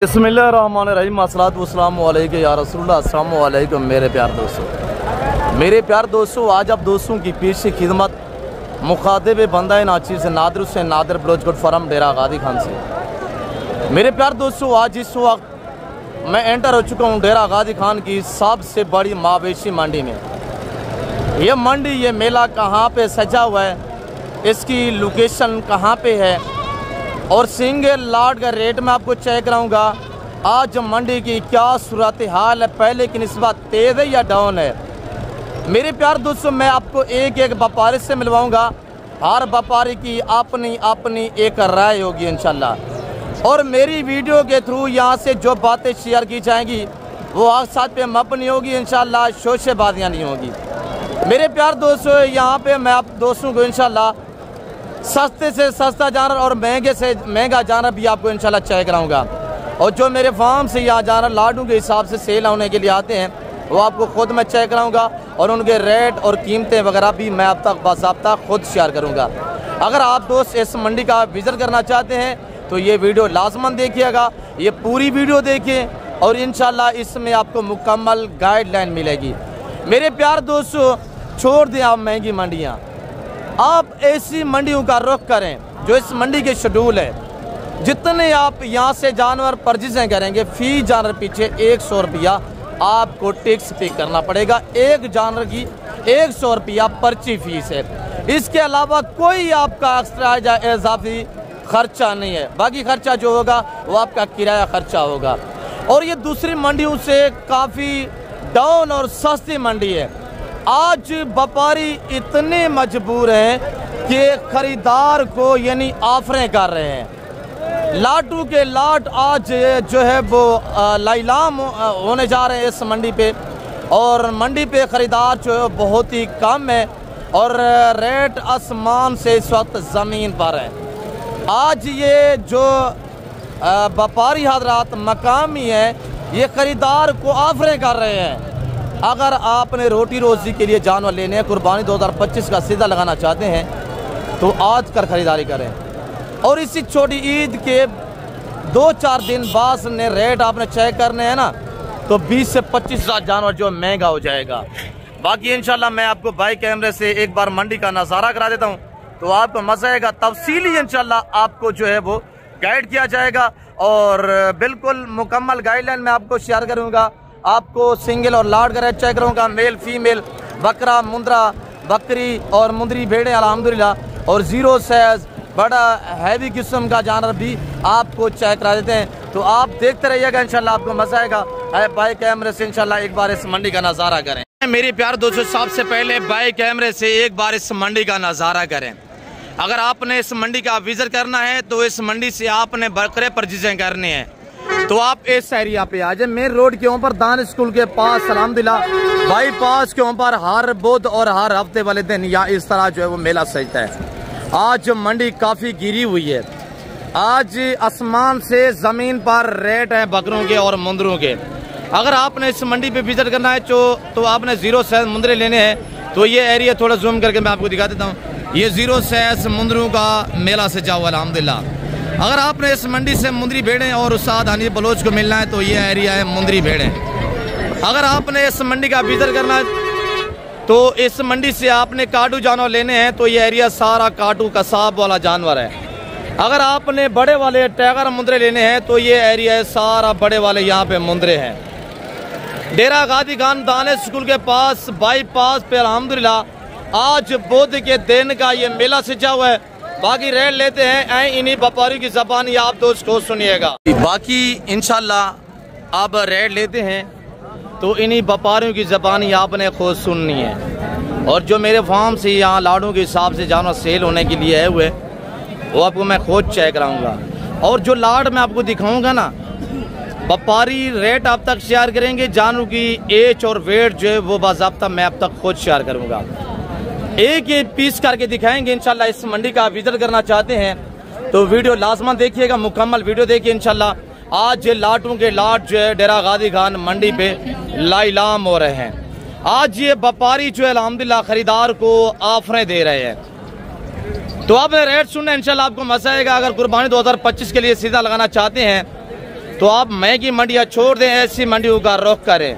बिस्मिल्लाहिर्रहमानिर्रहीम अस्सलातु वस्सलामु अलैका या रसूलल्लाह। अस्सलामु अलैकुम मेरे प्यार दोस्तों, आज आप दोस्तों की पेश खिदमत मुखातिब बंदा नाचीर से नादिर हुसैन नादिर बलोचगढ़ फरम डेरा गादी खान से। मेरे प्यार दोस्तों, आज इस वक्त मैं एंटर हो चुका हूँ डेरा गादी खान की सबसे बड़ी मवेशी मंडी में। ये मंडी, ये मेला कहाँ पे सजा हुआ है, इसकी लोकेशन कहाँ पे है और सिंगल लाट का रेट में आपको चेक कराऊंगा। आज मंडी की क्या सूरत हाल है, पहले की निस्बत तेज़ है या डाउन है। मेरे प्यार दोस्तों, मैं आपको एक एक व्यापारी से मिलवाऊंगा। हर व्यापारी की अपनी अपनी एक राय होगी इंशाल्लाह, और मेरी वीडियो के थ्रू यहाँ से जो बातें शेयर की जाएंगी वो आज साथ पे मबनी होगी इंशाल्लाह, शोशेबाजियाँ नहीं होगी। मेरे प्यार दोस्तों, यहाँ पे मैं आप दोस्तों को इंशाल्लाह सस्ते से सस्ता जानवर और महंगे से महंगा जानवर भी आपको इंशाल्लाह चेक कराऊंगा। और जो मेरे फार्म से यहाँ जानवर लाडू के हिसाब से सेल होने के लिए आते हैं वो आपको ख़ुद मैं चेक कराऊंगा, और उनके रेट और कीमतें वगैरह भी मैं आप तक बाज़ाब्ता खुद शेयर करूंगा। अगर आप दोस्त इस मंडी का विज़िट करना चाहते हैं तो ये वीडियो लाजमन देखिएगा, ये पूरी वीडियो देखिए और इंशाल्लाह इसमें आपको मुकम्मल गाइडलाइन मिलेगी। मेरे प्यार दोस्तों, छोड़ दें आप महंगी मंडियाँ, आप ऐसी मंडियों का रुख करें जो इस मंडी के शेड्यूल है। जितने आप यहाँ से जानवर परचेज़ें करेंगे, फी जानवर पीछे 100 रुपया आपको टैक्स पे करना पड़ेगा। एक जानवर की 100 रुपया पर्ची फीस है। इसके अलावा कोई आपका एक्स्ट्रा या इजाफी खर्चा नहीं है। बाकी खर्चा जो होगा वो आपका किराया खर्चा होगा। और ये दूसरी मंडियों से काफ़ी डाउन और सस्ती मंडी है। आज व्यापारी इतने मजबूर हैं कि ख़रीदार को यानी ऑफरें कर रहे हैं। लाटू के लाट आज जो है वो लाइलाम होने जा रहे हैं इस मंडी पे, और मंडी पे ख़रीदार जो है बहुत ही कम है और रेट आसमान से इस वक्त ज़मीन पर है। आज ये जो व्यापारी हजरात मकामी है, ये ख़रीदार को ऑफरें कर रहे हैं। अगर आपने रोटी रोज़ी के लिए जानवर लेने हैं, कुर्बानी 2025 का सीधा लगाना चाहते हैं तो आज कर ख़रीदारी करें। और इसी छोटी ईद के 2-4 दिन बाद ने रेट आपने चेक करने हैं ना, तो 20 से 25 हज़ार जानवर जो महंगा हो जाएगा। बाकी इंशाल्लाह मैं आपको बाई कैमरे से एक बार मंडी का नज़ारा करा देता हूँ तो आपको मज़ा आएगा। तफसीली इंशाल्लाह आपको जो है वो गाइड किया जाएगा और बिल्कुल मुकम्मल गाइडलाइन मैं आपको शेयर करूँगा। आपको सिंगल और लाट का रेट चेक करूँगा, मेल फीमेल, बकरा मुंदरा बकरी और मुंदरी भेड़े अल्हम्दुलिल्लाह, और ज़ीरो साइज बड़ा हैवी किस्म का जानवर भी आपको चेक करा देते हैं। तो आप देखते रहिएगा, इंशाल्लाह आपको मज़ा आएगा। बाई कैमरे से इंशाल्लाह एक बार इस मंडी का नज़ारा करें। मेरे प्यार दोस्तों, सबसे पहले बाई कैमरे से एक बार इस मंडी का नज़ारा करें। अगर आपने इस मंडी का विज़िट करना है तो इस मंडी से आपने बकरे परचेज़ें करनी है तो आप इस एरिया पे आ जाए। मेन रोड के ऊपर दान स्कूल के पास अल्हम्दुलिल्लाह बाईपास के ऊपर हर बुध और हर हफ्ते वाले दिन या इस तरह जो है वो मेला सजता है। आज मंडी काफ़ी गिरी हुई है। आज आसमान से ज़मीन पर रेट है बकरों के और मुंदरों के। अगर आपने इस मंडी पे विजिट करना है तो आपने ज़ीरो साइज मुंदरे लेने हैं तो ये एरिया थोड़ा जूम करके मैं आपको दिखा देता हूँ। ये ज़ीरो साइज मुंदरों का मेला सजा हुआ अल्हम्दुलिल्लाह। अगर आपने इस मंडी से मुंदरी भेड़ें और उस्ताद हनी बलोच को मिलना है तो ये एरिया है मुंदरी भेड़ें। अगर आपने इस मंडी का विजिट करना है तो इस मंडी से आपने काटू जानवर लेने हैं तो ये एरिया सारा काटू कसाब वाला जानवर है। अगर आपने बड़े वाले टैगर मुंदरे लेने हैं तो ये एरिया है सारा बड़े वाले यहाँ पे मुंदरे हैं। डेरा गादी खान दाने स्कूल के पास बाईपास पे अल्हम्दुलिल्लाह आज बुध के दिन का ये मेला सजा हुआ है। बाकी रेट लेते हैं इन्हीं व्यापारियों की ज़बानी आप दोस्त को सुनिएगा। बाकी इंशाल्लाह आप रेट लेते हैं तो इन्हीं व्यापारियों की ज़बानी आपने खुद सुननी है। और जो मेरे फार्म से यहाँ लाडों के हिसाब से जानवर सेल होने के लिए है हुए वो आपको मैं खुद चेक कराऊंगा। और जो लाड मैं आपको दिखाऊंगा ना, व्यापारी रेट आप तक शेयर करेंगे, जानवर की एज और वेट जो है वो बाज़ाब्ता मैं आप तक खुद शेयर करूँगा। एक एक पीस करके दिखाएंगे इंशाल्लाह। इस मंडी का विजिट करना चाहते हैं तो वीडियो लाजमन देखिएगा, मुकम्मल वीडियो देखिए इंशाल्लाह। आज ये लाटों के लाट जो है डेरा गादी खान मंडी पे लाइलाम हो रहे हैं। आज ये व्यापारी जो है अल्हम्दुलिल्लाह खरीदार को ऑफरें दे रहे हैं तो आप रेट सुनना इंशाल्लाह आपको मजा आएगा। अगर कुर्बानी 2025 के लिए सीधा लगाना चाहते हैं तो आप महंगी मंडियाँ छोड़ दें, ऐसी मंडियों का रुख करें।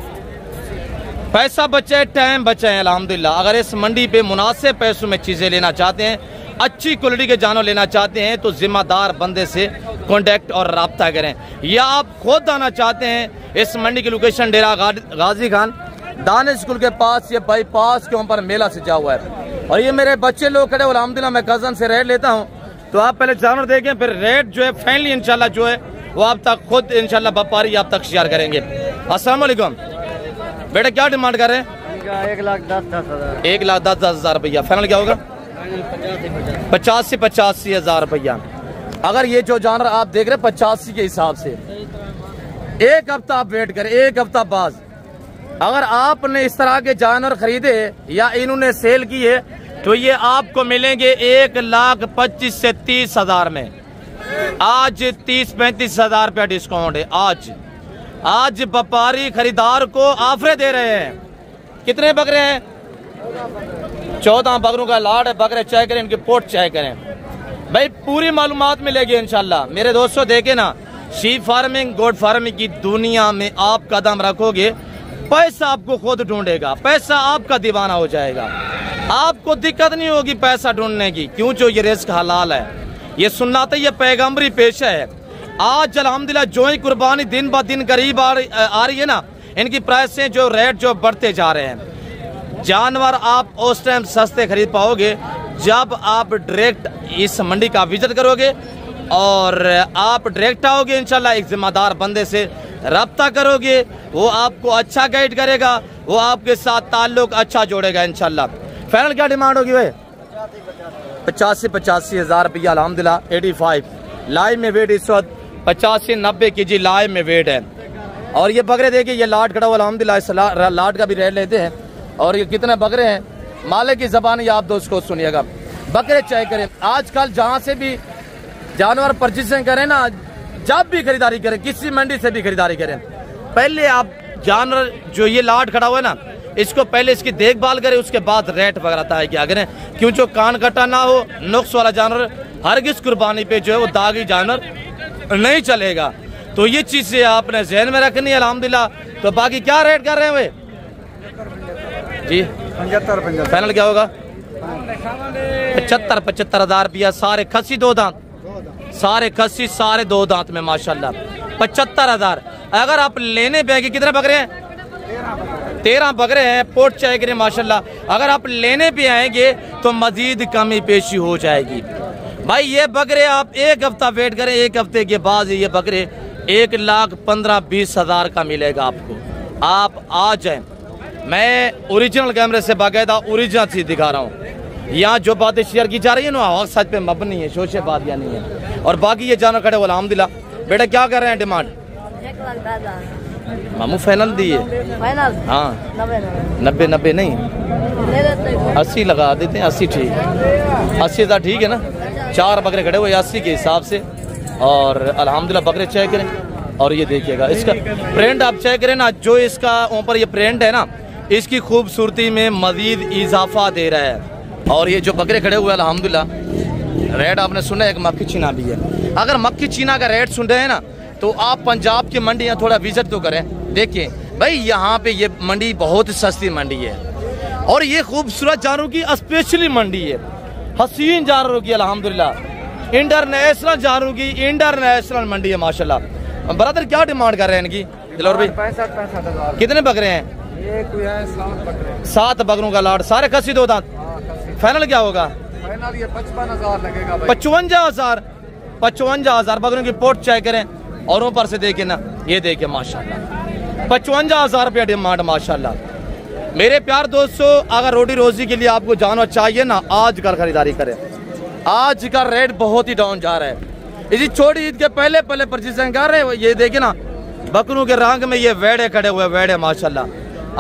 पैसा बचे, टाइम बचे, अल्हम्दुलिल्लाह। अगर इस मंडी पे मुनासिब पैसों में चीज़ें लेना चाहते हैं, अच्छी क्वालिटी के जानवर लेना चाहते हैं, तो जिम्मेदार बंदे से कांटेक्ट और रब्ता करें। या आप खुद आना चाहते हैं, इस मंडी की लोकेशन डेरा गाजी खान दानिश स्कूल के पास, ये बाईपास के ऊपर मेला सजा हुआ है। और ये मेरे बच्चे लोग खड़े, अल्हम्दुलिल्लाह मैं कज़न से रेट लेता हूँ। तो आप पहले जानवर देखें, फिर रेट जो है फाइनली इंशाल्लाह जो है वो आप तक खुद इंशाल्लाह व्यापारी आप तक शेयर करेंगे। अस्सलाम वालेकुम बेटा, क्या डिमांड कर रहे हैं? 1,10,000। 1,10,000 रुपया। फाइनल क्या होगा? 85,000 रुपया। अगर ये जो जानवर आप देख रहे हैं 85 के हिसाब से, एक हफ्ता आप वेट करें, एक हफ्ता बाद अगर आपने इस तरह के जानवर खरीदे या इन्होंने सेल किए तो ये आपको मिलेंगे 1,25,000 से 30,000 में। आज 30-35,000 रुपया डिस्काउंट है। आज व्यापारी खरीदार को ऑफर दे रहे हैं। कितने बकरे हैं? 14 बकरों का लाड है। बकरे चेक करें, इनकी पोट चेक करें भाई, पूरी मालूमात मिलेगी इंशाल्लाह। मेरे दोस्तों देखे ना, शीप फार्मिंग गोट फार्मिंग की दुनिया में आप कदम रखोगे, पैसा आपको खुद ढूंढेगा, पैसा आपका दीवाना हो जाएगा। आपको दिक्कत नहीं होगी पैसा ढूंढने की, क्यों? जो ये रिस्क हलाल है, ये सुन्नत है, ये पैगंबरी पेशा है। आज अल्हम्दुलिल्लाह जो ही कुर्बानी दिन ब दिन करीब आ रही है ना, इनकी प्राइस से जो रेट जो बढ़ते जा रहे हैं। जानवर आप उस टाइम सस्ते खरीद पाओगे जब आप डायरेक्ट इस मंडी का विजिट करोगे और आप डायरेक्ट आओगे इंशाल्लाह, एक जिम्मेदार बंदे से रब्ता करोगे, वो आपको अच्छा गाइड करेगा, वो आपके साथ ताल्लुक अच्छा जोड़ेगा इंशाल्लाह। फाइनल क्या डिमांड होगी भाई? 85,000 रुपया। अल्हम्दुलिल्लाह 85 लाइव में वेट इस वक्त 85-90 kg लाइव में वेट है। और ये बकरे देखिए, ये लाट खड़ा हुआ, अल्हम्दुलिल्लाह इस लाट का भी रेट लेते हैं। और ये कितने बकरे हैं, मालिक की जबान आप दोस्त को सुनिएगा। बकरे चेक करें, आजकल जहाँ से भी जानवर परचेसिंग करें ना, जब भी खरीदारी करें, किसी मंडी से भी खरीदारी करें, पहले आप जानवर जो ये लाट खड़ा हुआ है ना, इसको पहले इसकी देखभाल करें, उसके बाद रेट वगैरह तय किया करें, क्यों जो कान कटा ना हो, नुक्स वाला जानवर हरगिज़ कुर्बानी पे जो है वो दागी जानवर नहीं चलेगा। तो ये चीज़ें आपने जहन में रखनी है अल्हम्दुलिल्लाह। तो बाकी क्या रेट कर रहे हैं वे जी? 75। फाइनल क्या होगा? 75,000 रुपया। सारे खस्सी दो दांत, सारे खस्सी सारे दो दांत में माशाल्लाह 75,000। अगर आप लेने पे आएंगे, कितने बकरे हैं? 13 बकरे हैं, पोट चेक करें माशाल्लाह। अगर आप लेने पे आएंगे तो मजीद कमी पेशी हो जाएगी भाई। ये बकरे आप एक हफ्ता वेट करें, एक हफ्ते के बाद ये बकरे 1,15,000-20,000 का मिलेगा आपको। आप आ जाएं, मैं ओरिजिनल कैमरे से बाकायदा ओरिजिनल चीज दिखा रहा हूँ। यहाँ जो बातें शेयर की जा रही है ना, सच पे मबनी है, शोशे बात या नहीं है। और बाकी ये जानवर खड़े अल्हम्दुलिल्लाह। बेटा क्या कर रहे हैं डिमांड? 1,10,000 मामू फाइनल दिए? फाइनल? हाँ 90 नहीं, 80 लगा देते हैं। 80 ठीक, 80,000 ठीक है ना। 4 बकरे खड़े हुए 80 के हिसाब से। और अल्हम्दुलिल्लाह बकरे चेक करें, और ये देखिएगा इसका प्रिंट आप चेक करें ना, जो इसका ऊपर ये प्रिंट है ना, इसकी खूबसूरती में मजीद इजाफा दे रहा है। और ये जो बकरे खड़े हुए अल्हम्दुलिल्लाह, रेट आपने सुना है, एक मक्खी चीना भी है। अगर मक्खी चीना का रेट सुन रहे हैं ना, तो आप पंजाब की मंडियाँ थोड़ा विजिट तो करें। देखिए भाई, यहाँ पे ये मंडी बहुत सस्ती मंडी है, और ये खूबसूरत जानवरों की स्पेशली मंडी है, हसीन जानवरों की अल्हम्दुलिल्लाह, इंटरनेशनल जानवरों की इंटरनेशनल मंडी है माशाल्लाह। ब्रदर क्या डिमांड कर रहे हैं इनकी? दिलौर भाई 65,000। कितने बकरे हैं? ये कोई है 7 बकरे। 7 बकरों का लाट, सारे खस्सी दो दांत। फाइनल क्या होगा? फाइनल ये 55,000 लगेगा भाई। 55,000 बकरों की पोट चेक करें, और ऊपर से देखे ना, ये देखे माशाल्लाह 55,000 रुपया डिमांड माशाल्लाह। मेरे प्यार दोस्तों, अगर रोटी रोजी के लिए आपको जानवर चाहिए ना, आज कल खरीदारी करें। आज का रेट बहुत ही डाउन जा रहा है। इसी छोटी ईद के पहले परचेसिंग कर रहे हैं। ये देखे ना, बकरों के रंग में ये वेड़े खड़े हुए, वेड़े माशाल्लाह।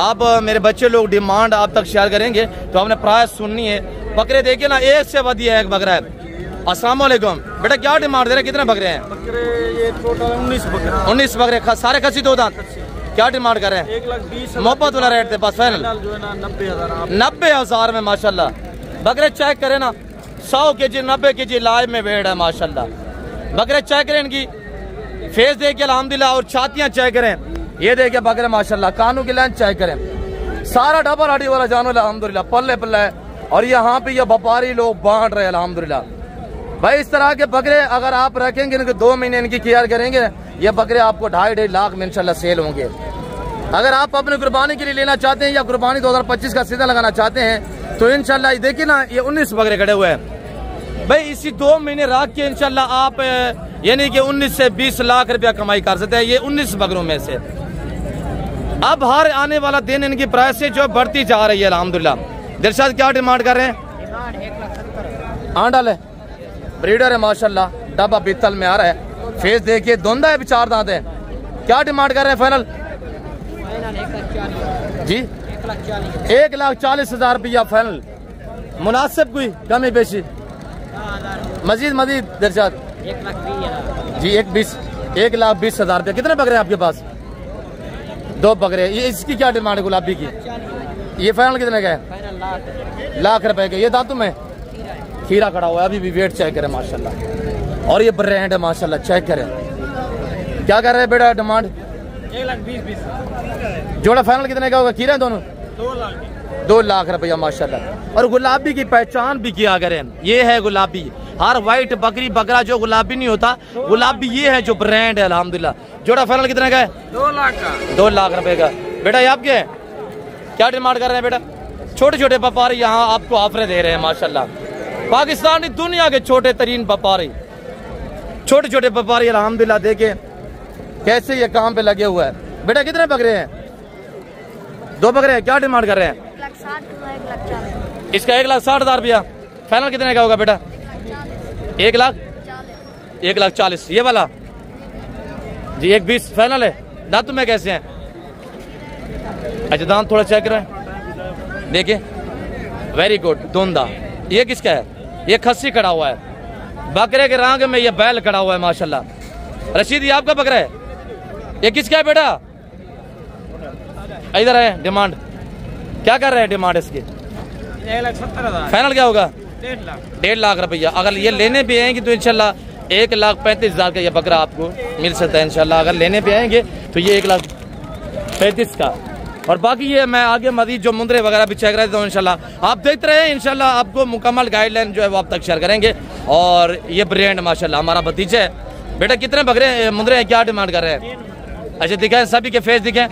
आप मेरे बच्चे लोग डिमांड आप तक शेयर करेंगे, तो हमने प्राइस सुननी है। बकरे देखिए ना, एक से बढ़िया एक बकरा है। अस्सलाम वालेकुम बेटा, क्या डिमांड दे रहे हैं? कितने बकरे हैं? बकरे ये टोटल 19 बकरे। 19 बकरे, सारे खस्सी दो दांत। क्या डिमांड कर रहे हैं? 1,20,000 मोहब्बत वाला रेट थे बस। फाइनल जो है ना 90,000। 90,000 में माशाल्लाह। बकरे चेक करें ना, 100 kg 90 kg लाइव में वेट है माशाल्लाह। बकरे चेक करें इनकी, फेस देखिए अल्हम्दुलिल्लाह, और छातियां चेक करें, ये देखिए बकरे माशाल्लाह, कानों की लाइन चेक करें, सारा डबल हड्डी वाला जानवर अल्हम्दुलिल्लाह, पल्ले पल्ले है। और यहाँ पे ये व्यापारी लोग बांट रहे हैं अल्हम्दुलिल्लाह। भाई इस तरह के बकरे अगर आप रखेंगे, इनके 2 महीने इनकी केयर करेंगे, ये बकरे आपको 2.5 लाख में इंशाल्लाह सेल होंगे। अगर आप अपने कुर्बानी के लिए लेना चाहते हैं या कुर्बानी 2025 का सीजन लगाना चाहते हैं तो इंशाल्लाह देखिए ना, ये 19 बकरे खड़े हुए हैं। भाई इसी 2 महीने रख के इंशाल्लाह आप यानी कि 19 से 20 लाख रुपया कमाई कर सकते हैं, ये 19 बकरों में से। अब हर आने वाला दिन इनकी प्राइस जो बढ़ती जा रही है अल्हम्दुलिल्लाह। दिलशाद क्या डिमांड कर रहे हैं? आंडल है, ब्रीडर है माशाल्लाह, डब्बा पीतल में आ रहा है, फेस देखिए, धुंधा है, 4 दांत है। क्या डिमांड कर रहे हैं फाइनल? जी 1,40,000 रुपया फाइनल। मुनासिब कोई कमी बेशी? मजीद दिलशाद? 1,20,000 जी 1,20,000 रुपया। कितने बकरे हैं आपके पास? 2 बकरे। ये इसकी क्या डिमांड है गुलाबी की? ये फाइनल कितने का है? लाख रुपए के। ये दांतों में खीरा खड़ा हुआ है, अभी भी वेट चेक करें माशाल्लाह, और ये ब्रांड है माशाल्लाह, चेक करें। क्या कर रहे हैं बेटा डिमांड? 1,20,000 जोड़ा फाइनल कितने का होगा? खीरा है दोनों? 2 लाख रुपया माशाल्लाह। और गुलाबी की पहचान भी किया करें, ये है गुलाबी। हर वाइट बकरी बकरा जो गुलाबी नहीं होता, गुलाबी ये है जो ब्रांड है अल्हम्दुलिल्लाह। जोड़ा फाइनल कितने का है? 2 लाख का। 2 लाख रुपए का। बेटा ये आपके है? क्या डिमांड कर रहे हैं बेटा? छोटे छोटे व्यापारी यहाँ आपको ऑफर दे रहे हैं माशाल्लाह। पाकिस्तानी दुनिया के छोटे तरीन व्यापारी, छोटे छोटे व्यापारी अल्हम्दुलिल्लाह, देखे कैसे ये काम पे लगे हुए हैं। बेटा कितने बकरे हैं? 2 बकरे हैं। क्या डिमांड कर रहे हैं? 1,60,000 इसका 1,60,000 रुपया। फाइनल कितने का होगा बेटा? 1,40,000। ये वाला जी 1,20 फाइनल है। दांत में कैसे हैं? अच्छा दांत थोड़ा चेक करें, देखिए, वेरी गुड, धुंधा। ये किसका है? ये खस्सी खड़ा हुआ है, बकरे के रंग में ये बैल खड़ा हुआ है माशाल्लाह। रशीद ये आपका बकरा है? ये किसका है बेटा? इधर है। डिमांड क्या कर रहे हैं? डिमांड इसकी 1,70,000। फाइनल क्या होगा? 1,50,000 लाख रुपया। अगर ये लेने भी आएंगे तो इंशाल्लाह 1,35,000 का ये बकरा आपको मिल सकता है इंशाल्लाह। अगर लेने भी आएंगे तो ये 1,35,000 का। और बाकी ये मैं आगे मजीद जो मुंदरे वगैरह भी चेक रहता हूँ इंशाल्लाह। आप देखते रहे, इंशाल्लाह आपको मुकम्मल गाइडलाइन जो है वो आप तक शेयर करेंगे। और ये ब्रांड माशाल्लाह हमारा भतीजा है। बेटा कितने बकरे मुंदरे हैं? क्या डिमांड कर रहे हैं? अच्छा दिखाएं, सभी के फेस दिखाएं,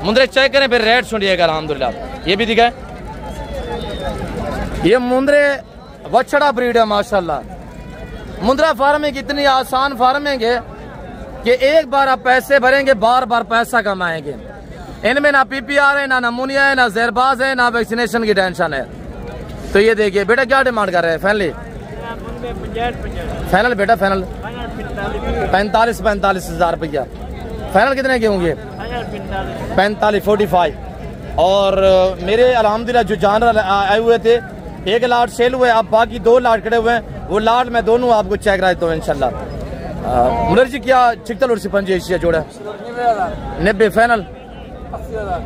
मुंदरे चेक करें, फिर रेट सुनिएगा अल्हम्दुलिल्लाह। ये भी दिखाएं, ये मुंदरे वछड़ा ब्रीड है माशाल्लाह। मुंदरा फार्मिंग इतनी आसान फार्मिंग है कि एक बार आप पैसे भरेंगे, बार बार पैसा कमाएंगे। इनमें ना PPR है, ना नमूनिया है, ना जहरबाज है, ना वैक्सीनेशन की टेंशन है। तो ये देखिए बेटा क्या डिमांड कर रहे हैं फाइनली? फाइनल बेटा फाइनल 45,000 रुपया। फाइनल कितने के होंगे? 45 और मेरे अल्हम्दुलिल्लाह जो जानवर आए हुए थे, 1 लाट सेल हुए, अब बाकी 2 लाट खड़े हुए हैं। वो लाट मैं दोनों आपको चेक रहा हूँ इंशाल्लाह। मुनर जी क्या चिकतल और सिपंजी एशिया जोड़ा? 90 फाइनल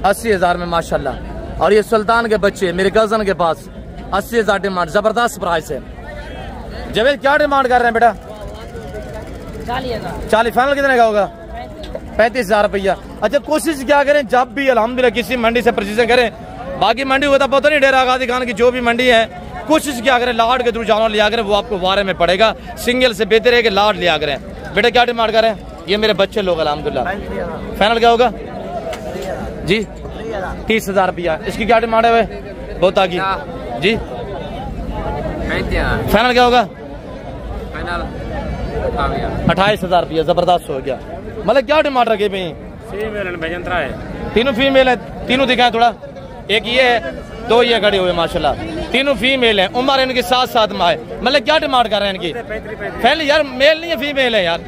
80,000 में माशाल्लाह। और ये सुल्तान के बच्चे मेरे कजन के पास 80,000 डिमांड, जबरदस्त प्राइस है। जवेद क्या डिमांड कर रहे हैं बेटा? 40 फाइनल कितने का होगा? 35,000 रुपया। अच्छा कोशिश क्या करें, जब भी अल्हम्दुलिल्लाह किसी मंडी से परचेज करें, बाकी मंडी होता पता नहीं, डेरा गाजी खान की जो भी मंडी है, कोशिश क्या करें लाड के थ्रू जानवर लिया करें, वो आपको वारे में पड़ेगा। सिंगल से बेहतर है कि लाड लिया करें। बेटा क्या डिमांड कर रहे हैं? ये मेरे बच्चे लोग अल्हम्दुलिल्लाह। फाइनल क्या होगा जी? 30,000 रुपया। इसकी क्या डिमांड है? बहुत आगे जी। फाइनल क्या होगा? 28,000 रुपया। जबरदस्त हो गया। मतलब क्या डिमांड रखे भाई? तीनों फीमेल है, तीनों दिखाएं थोड़ा। एक ये है, 2 ये खड़े हुए माशाल्लाह, तीनों फीमेल है। उम्र इनके 7 माह है। मतलब क्या डिमांड कर रहे हैं इनकी? फाइनल यार मेल नहीं है, फीमेल है यार,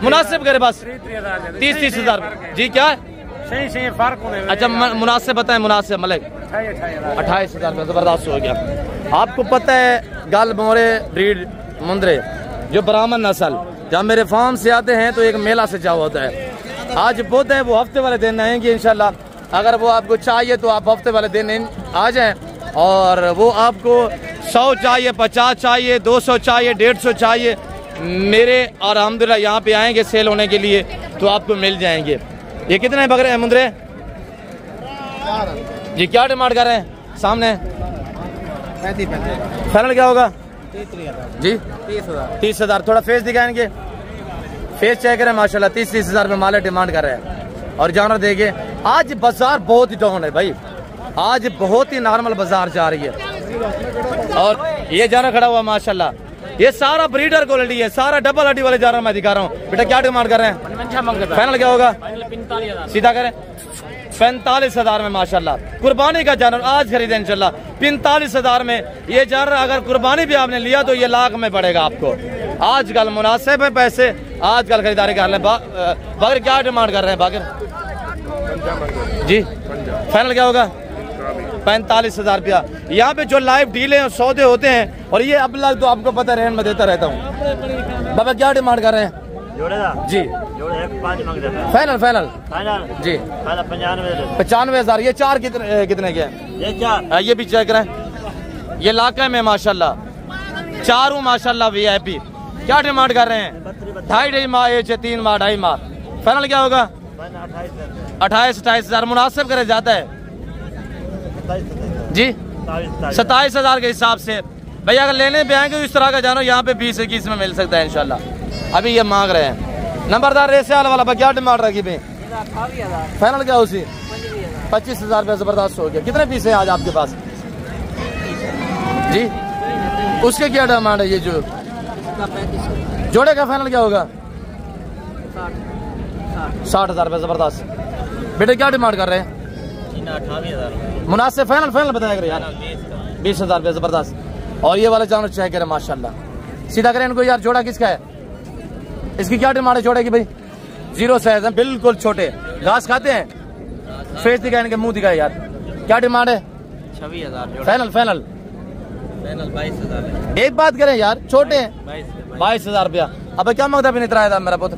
मुनासिब करे बस। 30,000 जी। क्या सही फर्क होने। अच्छा मुनासिब बताएं, मुनासिब मतलब 28,000 में जबरदस्त हो गया। आपको पता है गल मोरे ब्रीड मुंदरे जो ब्राह्मण नस्ल, जब मेरे फार्म से आते हैं तो एक मेला सजा होता है। आज बुध है, वो हफ्ते वाले दिन आएंगे इंशाल्लाह। अगर वो आपको चाहिए तो आप हफ्ते वाले दिन आ जाएं, और वो आपको 100 चाहिए, 50 चाहिए, 200 चाहिए, 150 चाहिए, मेरे और अल्हम्दुलिल्लाह यहाँ पे आएंगे सेल होने के लिए तो आपको मिल जाएंगे। ये कितने बकरे हैं मुंदरे जी, क्या डिमांड कर रहे हैं सामने? 35 फाइनल क्या होगा 30,000 जी? 30,000। थोड़ा फेस दिखाएंगे, फेस चेक करें माशाल्लाह। 30,000 में माले डिमांड कर रहे हैं। और जानवर देखिए, आज बाजार बहुत ही डाउन है भाई, आज बहुत ही नॉर्मल बाजार जा रही है। और ये जानवर खड़ा हुआ माशाल्लाह, ये सारा ब्रीडर क्वालिटी है, सारा डबल हड्डी वाले जानवर मैं दिखा रहा हूँ। बेटा क्या डिमांड कर रहे हैं? फाइनल क्या होगा? 45,000 सीधा करें 45,000 में माशाल्लाह। कुर्बानी का जानवर आज खरीदे इंशाल्लाह। 45,000 में ये जानवर अगर कुर्बानी भी आपने लिया तो ये लाख में पड़ेगा आपको। आजकल मुनासिब है पैसे, आजकल खरीदारी कर ले। बागर क्या डिमांड कर रहे हैं बागर जी? फाइनल क्या होगा? 45,000 रुपया। यहाँ पे जो लाइव डीले और सौदे होते हैं, और ये अब लग तो आपको पता रहन में देता रहता हूँ। बाबा क्या डिमांड कर रहे हैं जी? फाइनल फाइनल जी 95,000। ये चार कितने के हैं? ये भी चेक करें, ये लाके में माशाल्लाह चारों माशाल्लाह VIP। क्या डिमांड कर रहे हैं? 2.5 माह एज है, 3 माह 2.5 माह। फाइनल क्या होगा? 28,000 मुनासिब करे जाता है जी। 27,000 के हिसाब से भैया अगर लेने पे आएंगे तो इस तरह का जानो यहाँ पे 20-21 में मिल सकता है इंशाल्लाह। अभी ये मांग रहे हैं। नंबरदार रेसे वाला क्या डिमांड रखी भाई? फाइनल क्या उसी? 25,000 रुपये जबरदस्त हो गया। कितने पीस है आज आपके पास जी? उसके क्या डिमांड है? ये जो जोड़े का फाइनल क्या होगा? 60,000 रुपये जबरदस्त। बेटे क्या डिमांड कर रहे हैं? 28,000 मुनासिब। फाइनल फाइनल बताया करें यार। 20,000 रुपये जबरदस्त। और ये वाले जानवर चेक करें माशाल्लाह। सीधा करें इनको यार। जोड़ा किसका है? इसकी क्या डिमांड है जोड़े की भाई? 0 साइज है, बिल्कुल छोटे। घास खाते हैं? फेस दिखाए, इनके मुंह दिखाए यार। क्या डिमांड है? 26,000 फाइनल फाइनल 22,000 एक बात करें यार, छोटे हैं। 22,000 रुपया। अब क्या मांगता भी नहीं इतना था मेरा पुत्र?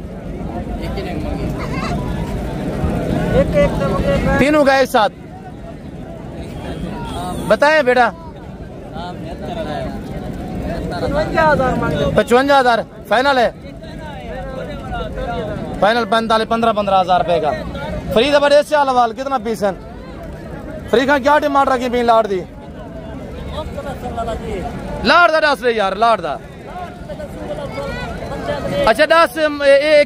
तीनों का एक साथ बताए बेटा। 55,000 फाइनल है। फाइनल 15,000 रुपए का। फ्री बड़े से वाल कितना पीस है? फ्री का क्या डिमांड रखी भी? लाड़ दी लाड़ दा 10 यार, लाड़ दा। अच्छा 10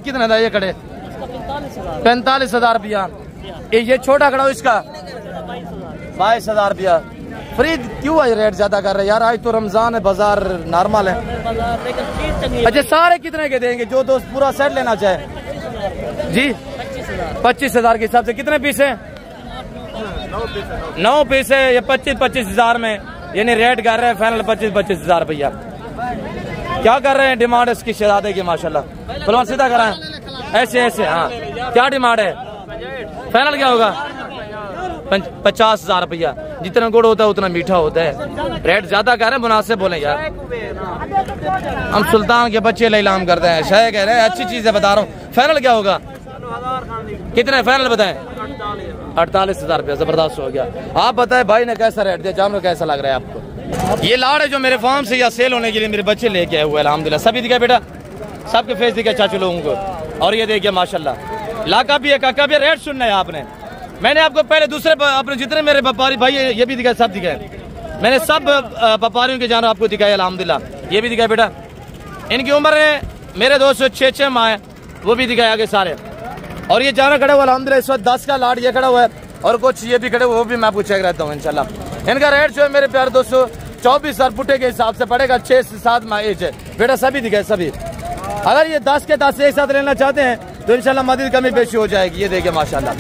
कितना था ये कड़े? 45,000 रुपया। ये छोटा खड़ा हो इसका 22,000 रुपया। फ्री क्यों है रेट ज्यादा कर रहे यार? आज तो रमजान है, बाजार नॉर्मल है। अच्छा सारे कितने के देंगे जो दोस्त पूरा सेट लेना चाहे जी? 25,000 के हिसाब से कितने पीस है? 9 पीस है। ये 25,000 में यानी रेट कर रहे हैं फाइनल 25,000 रुपया। क्या कर रहे हैं डिमांड इसकी शहजादे की माशाल्लाह? फलवान सीधा कराएं ऐसे ऐसे। हाँ क्या डिमांड है? फाइनल क्या होगा? 50,000 रुपया। जितना गुड़ होता है उतना मीठा होता है। रेट ज्यादा कर रहे हैं, मुनासिब बोले यार। हम सुल्तान के बच्चे इलाम करते हैं। शायद कह रहे हैं अच्छी चीज है, बता रहा हूँ। फाइनल क्या होगा? कितने फाइनल बताएं? 48,000 रुपया जबरदस्त हो गया। आप बताएं भाई ने कैसा रेट दिया? जानवर कैसा लग रहा है आपको? ये लाड़ है जो मेरे फार्म से या सेल होने के लिए मेरे बच्चे लेके आए हुए अल्हम्दुलिल्लाह। सभी दिखा बेटा, सबके फेस दिखा चाचू लोगों को। और ये देखिए माशाल्लाह लाका भी है, काका भी है। रेट सुनना है आपने। मैंने आपको पहले दूसरे अपने जितने मेरे व्यापारी भाई ये भी दिखाए, सब दिखाए। मैंने सब व्यापारियों के जानवर आपको दिखाए अल्हम्दुलिल्लाह। ये भी दिखाए बेटा। इनकी उम्र है मेरे दोस्त 6 माह है, वो भी दिखाए आगे सारे। और ये जानवर खड़े हुआ अल्हम्दुलिल्लाह इस वक्त 10 का लाड ये खड़ा हुआ है। और कुछ ये भी खड़े हुए, वो भी मैं पूछे रहता हूँ इंशाल्लाह। इनका रेट जो है मेरे प्यारे दोस्तों 24,000 फुटे के हिसाब से पड़ेगा। 6 से 7 माह एज है बेटा। सभी दिखाए सभी। अगर ये 10 के 10 एक साथ लेना चाहते हैं तो इंशाल्लाह मजीद कमी पेशी हो जाएगी। ये देखिए माशाल्लाह।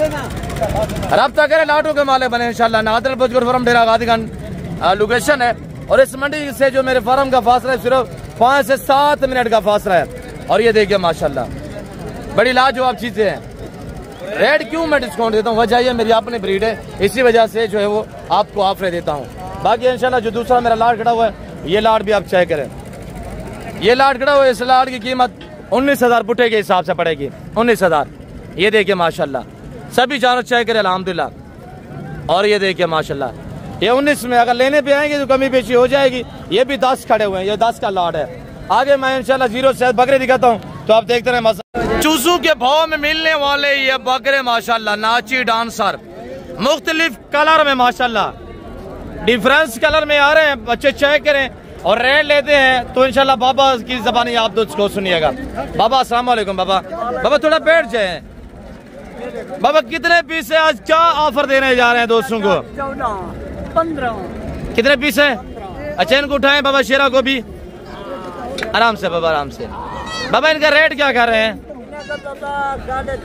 रब्ता करें लाटों के माले बने इंशाल्लाह। नादर बजगुर फार्म डेरा गादीगंज लोकेशन है। और इस मंडी से जो मेरे फार्म का फासला है सिर्फ 5 से 7 मिनट का फासला है। और ये देखिए माशाल्लाह बड़ी लाजवाब चीजें हैं। रेट क्यों मैं डिस्काउंट देता हूँ? वजह ये मेरी अपनी ब्रीड है, इसी वजह से जो है वो आपको ऑफर देता हूँ। बाकी इंशाल्लाह जो दूसरा मेरा लाट खड़ा हुआ है, ये लाट भी आप चेक करें। ये लाट खड़ा हुआ है, इस लाट की कीमत 19,000 पुट्ठे के हिसाब से पड़ेगी। 19,000। ये देखिए माशाल्लाह सभी जानवर चेक करें अल्हम्दुलिल्लाह। और ये देखिए माशाल्लाह ये 19 में अगर लेने पे आएंगे तो कमी पेशी हो जाएगी। ये भी 10 खड़े हुए हैं, ये 10 का लाट है। आगे मैं इंशाल्लाह जीरो से बकरे दिखाता हूँ, तो आप देखते रहे मजा। चूजू के भाव में मिलने वाले ये बकरे माशाल्लाह नाची डांसर, मुख्तलिफ कलर में माशाल्लाह, डिफरेंस कलर में आ रहे हैं। बच्चे चेक करें और रेट लेते हैं तो इंशाल्लाह बाबा की जबानी आप दोस्तों सुनिएगा। बाबा अस्सलाम वालेकुम। बाबा बाबा थोड़ा बैठ जाए। बाबा कितने पीस है आज, क्या ऑफर देने जा रहे हैं दोस्तों को? 15 कितने पीस है? अच्छा इनको उठाएं बाबा, शेरा को भी आराम से बाबा, आराम से। बाबा इनका रेट क्या कर रहे हैं?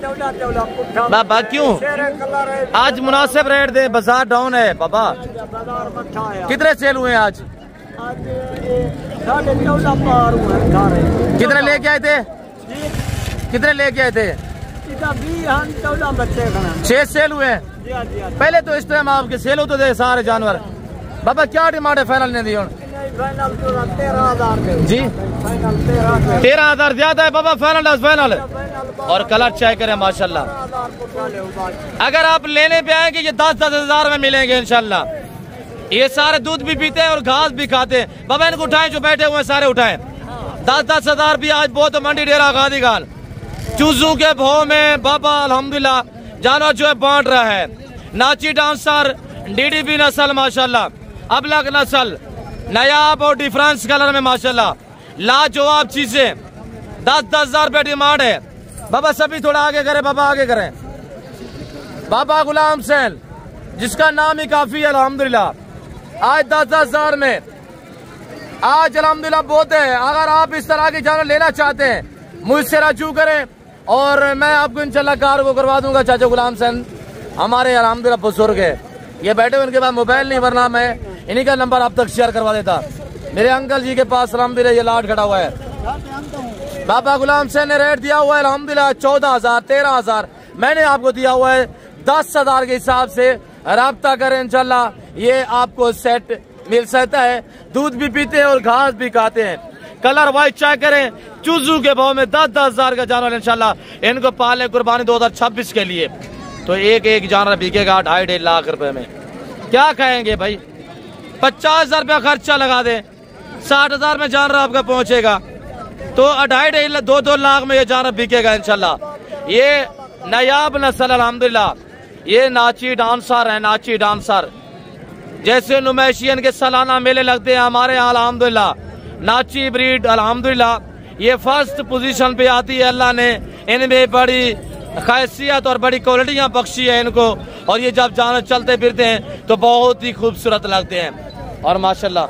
14 बाबा क्यों आज मुनासिब रेट दे, बाजार डाउन है बाबा। कितने सेल हुए आज? 14.5 पार हुए। कितने लेके आए थे? कितने लेके आए थे? 14 बच्चे 6 सेल हुए हैं। पहले तो इस टाइम आपके सेल होते थे सारे जानवर। बाबा क्या डिमांड है फाइनल ने दी? फाइनल 13,000 जी 13,000 ज्यादा है बाबा, फाइनल फाइनल। और कलर चेक करें माशाल्लाह। अगर आप लेने पे आएंगे ये 10-10 हजार में मिलेंगे इंशाल्लाह। ये सारे दूध भी पीते हैं और घास भी खाते हैं। बाबा इनको उठाएं, जो बैठे हुए हैं सारे उठाएं। 10-10 हजार भी आज बहुत मंडी डेरा गादी खान चूजू के भाव में बाबा अल्हम्दुलिल्लाह जानवर जो है बांट रहा है। नाची डांसर डीडीबी नस्ल माशाल्लाह, अबलग नस्ल, नायाब और डिफरेंस कलर में माशाल्लाह, लाजवाब चीजें। 10-10 हजार रुपये डिमांड है। बाबा सभी थोड़ा आगे करें बाबा, आगे करें। बाबा गुलाम सैन जिसका नाम ही काफी है अल्हम्दुलिल्लाह, आज 10-10 हजार में आज अल्हम्दुलिल्लाह बहुत है। अगर आप इस तरह के जानवर लेना चाहते हैं मुझसे रजू करें और मैं आपको इंशाल्लाह कार को करवा दूंगा। चाचा गुलाम सैन हमारे अल्हम्दुलिल्लाह बुजुर्ग है, ये बैठे हुए, उनके पास मोबाइल नहीं, वरना मैं इन्हीं का नंबर आप तक शेयर करवा देता। मेरे अंकल जी के पास अल्हम्दुलिल्लाह ये लाट खड़ा हुआ है। बाबा गुलाम सैन ने रेट दिया हुआ है अल्हम्दुलिल्लाह 14,000 13,000, मैंने आपको दिया हुआ है 10,000 के हिसाब से। राब्ता करें इंशाल्लाह ये आपको सेट मिल सकता है। दूध भी पीते हैं और घास भी खाते हैं। कलर वाइज चेक करें, चूजू के भाव में 10-10 हजार का जानवर इंशाल्लाह इनको पाले कुर्बानी 2026 के लिए। तो एक जानवर बिकेगा 2.5 लाख रुपए में। क्या कहेंगे भाई? 50,000 रुपया खर्चा लगा दे, 60,000 में जानवर आपका पहुंचेगा, तो 2.5-2 लाख में ये जानवर बिकेगा इंशाल्लाह। ये नायाब नस्ल अल्हम्दुलिल्लाह, ये नाची डांसर है, नाची डांसर। जैसे नुमैशियन के सालाना मेले लगते हैं हमारे यहाँ अल्हम्दुलिल्लाह, नाची ब्रीड अल्हम्दुलिल्लाह ये फर्स्ट पोजीशन पे आती है। अल्लाह ने इनमें बड़ी खासियत और बड़ी क्वालिटियाँ बख्शी है इनको, और ये जब जानवर चलते फिरते हैं तो बहुत ही खूबसूरत लगते हैं। और माशाल्लाह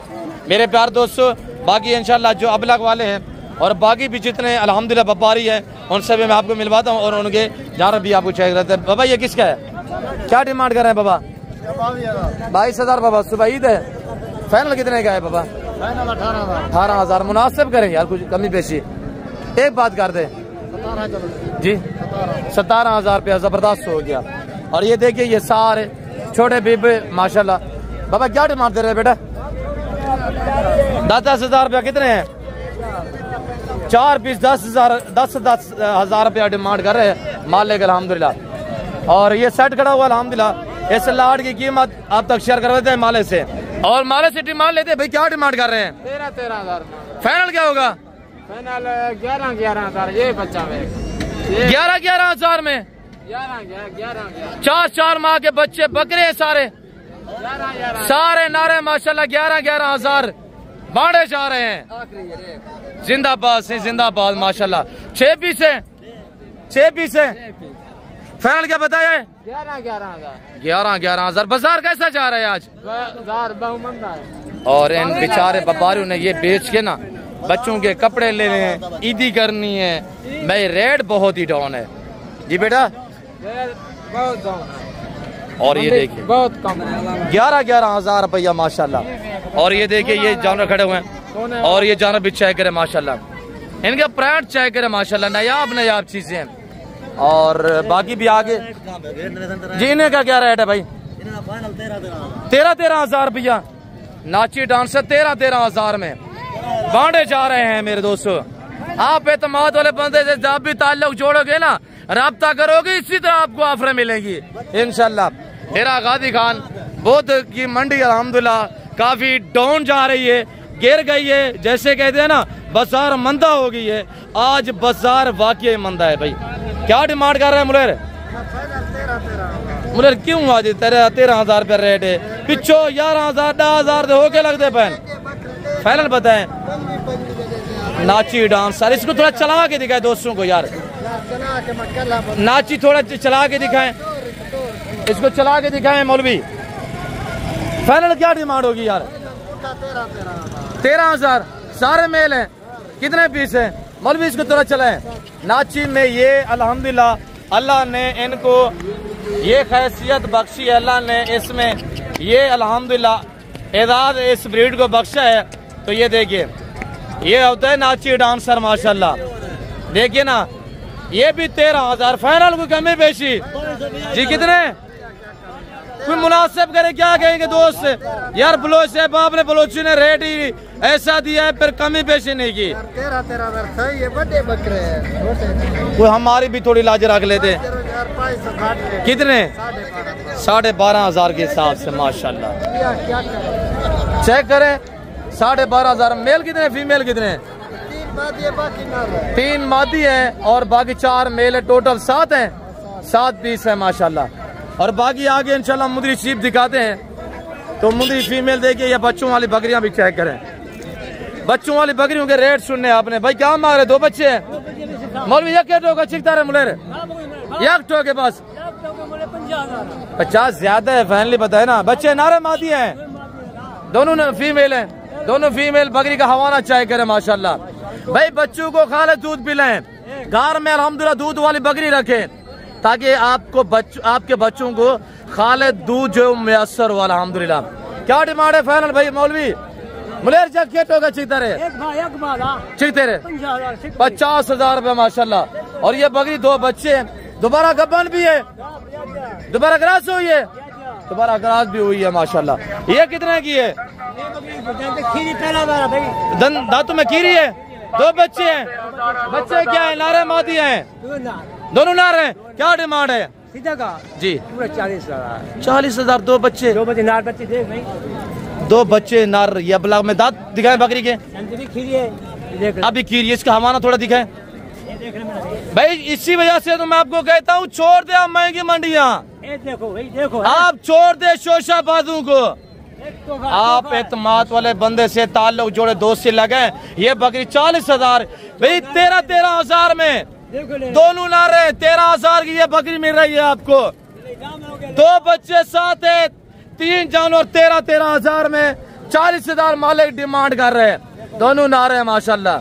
मेरे प्यार दोस्तों, बाकी इंशाल्लाह जो अबलग वाले हैं और बाकी भी जितने अल्हम्दुलिल्लाह व्यापारी हैं उनसे भी मैं आपको मिलवाता हूँ और उनके जानवर भी आपको चेक रहते हैं। बाबा ये किसका है, क्या डिमांड कर रहे हैं बाबा? 22,000 बाबा। सुबह ईद है, फाइनल कितने का है बाबा? 18,000। मुनासिब करें यार, कुछ कमी पेशी एक बात कर दे जी। 17,000 रुपया जबरदस्त हो गया। और ये देखिए ये सारे छोटे बीबे माशाल्लाह। बाबा क्या डिमांड दे रहे हैं बेटा? 10-10 हजार रुपया। कितने हैं? 4 पीस 10 हजार रुपया डिमांड कर रहे हैं मालिक अल्हम्दुलिल्लाह। और ये सेट खड़ा हुआ अल्हम्दुलिल्लाह। इस लाट की कीमत आप तक शेयर करवाते हैं माले से, और माले से डिमांड लेते हैं। भाई क्या डिमांड कर रहे हैं? 13,000। फाइनल क्या होगा? फाइनल 11,000। ये बच्चा में 11,000 हजार में 11,000। 4 माह के बच्चे बकरे हैं सारे, सारे नारे माशाल्लाह 11,000 हजार बांटे जा रहे हैं। जिंदाबाद से जिंदाबाद माशाल्लाह। 6 पीस है, 6 पीस है। फाइनल क्या बताया है? 11,000 हजार। बाजार कैसा जा रहा है आज? बाजार बहुमंदा है। और इन बेचारे व्यापारियों ने ये बेच के ना बच्चों के कपड़े लेने हैं, ईदी करनी है। भाई रेट बहुत ही डाउन है जी बेटा, बहुत डाउन है। और ये देखिए बहुत कम है, 11,000 हजार रुपया माशाल्लाह। और ये देखिए ये जानवर खड़े हुए हैं, और ये जानवर भी चेक करे माशाल्लाह। इनके प्राइट चेक करे माशाल्लाह, नायाब चीजें हैं। और बाकी भी आगे जी इन्हें का क्या रेट है भाई? 13,000 हजार रुपया। नाची डांसर 13,000 हजार में बांटे जा रहे हैं मेरे दोस्तों। आप एतमाद वाले बंदे से जब भी ताल्लुक जोड़ोगे ना, राब्ता करोगे, इसी तरह आपको ऑफर मिलेगी इंशाल्लाह। डेरा गादी खान बहुत की मंडी अल्हम्दुलिल्लाह काफी डाउन जा रही है। गिर गई है, जैसे कहते हैं ना बाजार मंदा हो गई है। आज बाजार वाकई मंदा है भाई। क्या डिमांड कर रहे हैं मुलेर? मुलेर क्यों आज 13,000 रुपये रेट है? पिछो 11,000 10,000 होके लगते पैन। फाइनल बताएं। नाची डांसर, इसको थोड़ा चला के दिखाए दोस्तों को यार, नाची थोड़ा चला के दिखाएं, इसको चला के दिखाएं मौलवी। फाइनल क्या डिमांड होगी यार? 13,000। सारे मेल हैं, कितने पीस हैं मौलवी? इसको थोड़ा चलाएं। नाची में ये अल्हम्दुलिल्लाह अल्लाह ने इनको ये खैसियत बख्शी है, अल्लाह ने इसमें ये अल्हम्दुलिल्लाह एजाज इस ब्रीड को बख्शा है। तो ये देखिए, ये होता है नाची डांसर माशाल्लाह। देखिए ना, ये भी 13,000। फाइनल कोई कमी पेशी जी? कितने कोई मुनासिब करे, क्या कहेंगे दोस्त यार? बलोच है, बाप ने बलोची ने रेट ही ऐसा दिया है, फिर कमी पेशी नहीं की। 13,000 ये बड़े बकरे हैं। कोई हमारी भी थोड़ी लाज रख लेते। कितने? 12,500 के हिसाब से माशाल्लाह। चेक करें, 12,500। मेल कितने, फीमेल कितने? 3 मादी है और बाकी 4 मेल है। टोटल 7 है, 7 पीस है माशाल्लाह। और बाकी आगे इंशाल्लाह मुंदरी शीप दिखाते हैं। तो मुंदरी फीमेल देखिए, या बच्चों वाली बकरियां भी चेक करें। बच्चों वाली बकरियों के रेट सुनने आपने भाई। क्या मांग रहे? 2 बच्चे हैं मौलवी। एक टोका चिकता रहे मुलेर, एक टो के पास 50 ज्यादा है। फाइनली बताए ना, बच्चे नारे मादी हैं, दोनों फीमेल हैं, दोनों फीमेल। बकरी का हवाना चाय करें माशाल्लाह भाई। बच्चों को खालिद दूध पिलाएं, घर में अल्हम्दुलिल्लाह दूध वाली बकरी रखें, ताकि आपके बच्चों को खालिद दूध जो मुयसर हो अल्हम्दुलिल्लाह। क्या डिमांड है फाइनल भाई मौलवी? मुलेर जैकेट होगा चिकते रहे, चिकते रहे 50,000 रुपये माशाल्लाह। और ये बकरी 2 बच्चे हैं, दोबारा गब्बन भी है, दोबारा ग्रास हुई है, दोबारा ग्रास भी हुई है माशाल्लाह। ये कितने की है? दांतों में खीरी है। 2 बच्चे हैं। बच्चे क्या है? नारे मादी हैं, दोनों नारे हैं। क्या डिमांड है सीधा का जी? 40,000। 40,000। 2 बच्चे, 2 बच्चे नार बच्चे देख भाई, 2 बच्चे नार। ये ब्लाक में दांत दिखाए बकरी के, खीरी है अभी खीरी। इसका हवाना थोड़ा दिखाए भाई। इसी वजह से तो मैं आपको कहता हूँ, छोड़ दे आप महंगी मंडियाँ, देखो भाई, देखो आप छोड़ दे शोशाबाजों को। आप एतमाद वाले बंदे से ताल्लुक जोड़े, दोस्त से लगे। ये बकरी 40,000 भाई। 13,000 में दोनों नारे 13,000 की ये बकरी मिल रही है आपको। 2 बच्चे 7 है, 3 जानवर। 13,000 में 40,000 मालिक डिमांड कर रहे हैं। दोनों नारे हैं माशाल्लाह,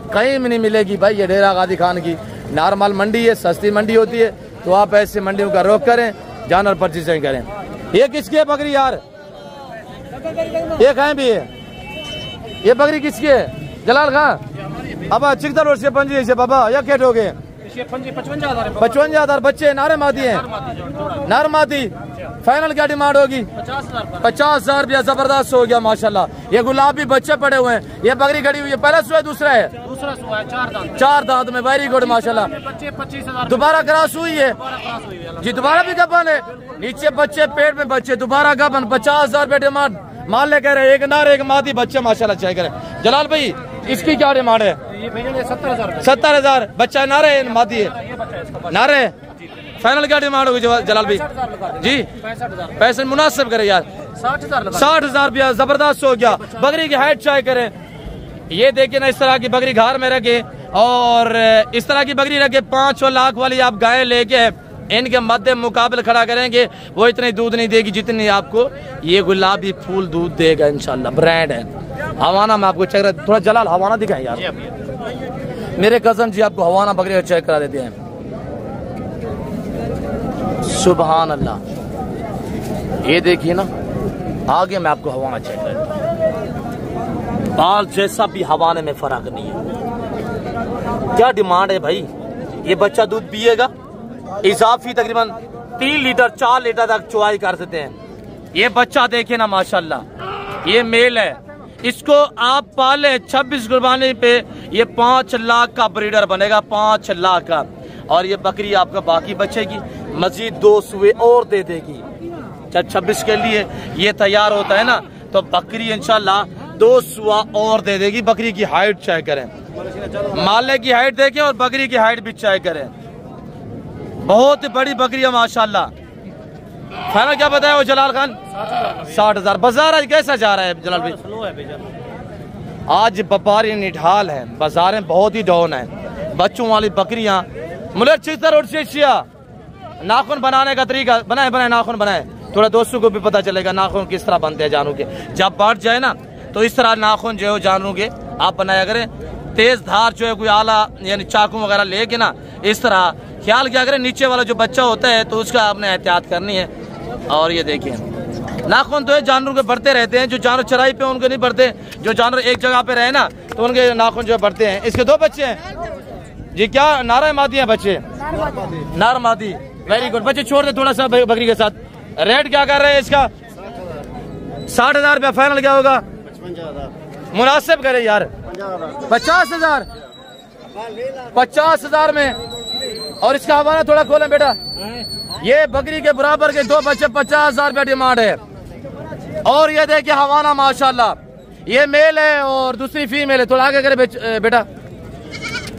कहीं भी नहीं मिलेगी भाई। ये डेरा गाजी खान की नॉर्मल मंडी है, सस्ती मंडी होती है। तो आप ऐसी मंडियों का रोक करें, जानवर परचेजिंग करें। ये किसकी है बकरी यार? ये कहीं भी है। ये बकरी किसकी है? जलाल खान। अब चिकता रोड से पंजी से बाबा, या केट हो गए 55,000। बच्चे नारे मादी हैं, नार मादी। फाइनल क्या डिमांड होगी? 50,000 रुपया। जबरदस्त हो गया माशाल्लाह। ये गुलाबी बच्चे पड़े हुए हैं। ये बकरी खड़ी हुई है, पहला सुआ है, दूसरा है? दूसरा सुआ है, 4 दांत में। वेरी गुड माशाल्लाह। 25,000 दोबारा क्रॉस हुई है जी, दोबारा भी गबन है। नीचे बच्चे, पेट में बच्चे, दोबारा गबन। 50,000 रुपये डिमांड मान ले कह रहे। एक नार एक मादी, बच्चे माशाल्लाह चाहे करें। जलाल भाई इसकी क्या डिमांड है? 70,000। बच्चा नारे मादी है, नारे। फाइनल क्या डिमांड होगी जलाल भाई जी? 65 मुनासिब करे यार। 60,000 रुपया। जबरदस्त हो गया। बकरी की हाइट चाहे करें। ये देखिए ना, इस तरह की बकरी घर में रखे और इस तरह की बकरी रखे। 5 लाख वाली आप गाय लेके इनके मध्य मुकाबले खड़ा करेंगे, वो इतनी दूध नहीं देगी जितनी आपको ये गुलाबी फूल दूध देगा इंशाल्लाह। ब्रांड है। हवाना में आपको चेक करा, थोड़ा जलाल हवाना दिखाएं यार। मेरे कजन जी आपको हवाना बकरी का चेक करा देते हैं। सुभान अल्लाह। ये देखिए ना, आगे मैं आपको हवाना चेक करा। बाल जैसा भी हवाने में फर्क नहीं है। क्या डिमांड है भाई? ये बच्चा दूध पिएगा इजाफी तकरीबन 3 लीटर 4 लीटर तक चुवाई कर सकते हैं। ये बच्चा देखे ना माशाल्लाह, ये मेल है। इसको आप पाले 26 कुर्बानी पे, ये 5 लाख का ब्रीडर बनेगा, 5 लाख का। और ये बकरी आपका बाकी बच्चे की मजीद 2 सुए और दे देगी। जब 26 के लिए ये तैयार होता है ना, तो बकरी इंशाल्लाह 200 और दे देगी। बकरी की हाइट चेक करें, माले की हाइट देखें और बकरी की हाइट भी चेक करें। बहुत बड़ी बकरी है माशाल्लाह। फाइनल क्या बताया वो जलाल खान? 60,000। बाजार आज कैसा जा रहा है जलाल भाई? आज व्यापारी निठाल है, बाजारें बहुत ही डाउन है। बच्चों वाली बकरियां मुझे चिस्तर और शिशिया नाखून बनाने का तरीका बनाए नाखून बनाए, थोड़ा दोस्तों को भी पता चलेगा नाखून किस तरह बनते हैं जानवरों के। जब बढ़ जाए ना तो इस तरह नाखून जो है जानवरों के आप बनाया करें। तेज धार जो है कोई आला यानी चाकू वगैरह लेके ना इस तरह ख्याल किया करें। नीचे वाला जो बच्चा होता है तो उसका आपने एहतियात करनी है। और ये देखिए नाखून तो है जानवरों के बढ़ते रहते हैं। जो जानवर चराई पे उनके नहीं बढ़ते, जो जानवर एक जगह पे रहे ना तो उनके नाखून जो है बढ़ते हैं। इसके 2 बच्चे हैं जी। क्या नारा मादी है बच्चे? नार मादी। Very good. बच्चे छोड़ दे थोड़ा सा बकरी के साथ। रेट क्या कर रहे हैं इसका? 60,000 रुपया। फाइनल क्या होगा? मुनासिब करे यार। 50,000। 50,000 में। और इसका हवाला थोड़ा खोलें बेटा। ये बकरी के बराबर के 2 बच्चे 50,000 रुपया डिमांड है। और ये देखिए हवाना माशाल्लाह, ये मेल है और दूसरी फीमेल है। थोड़ा आगे करे बेटा।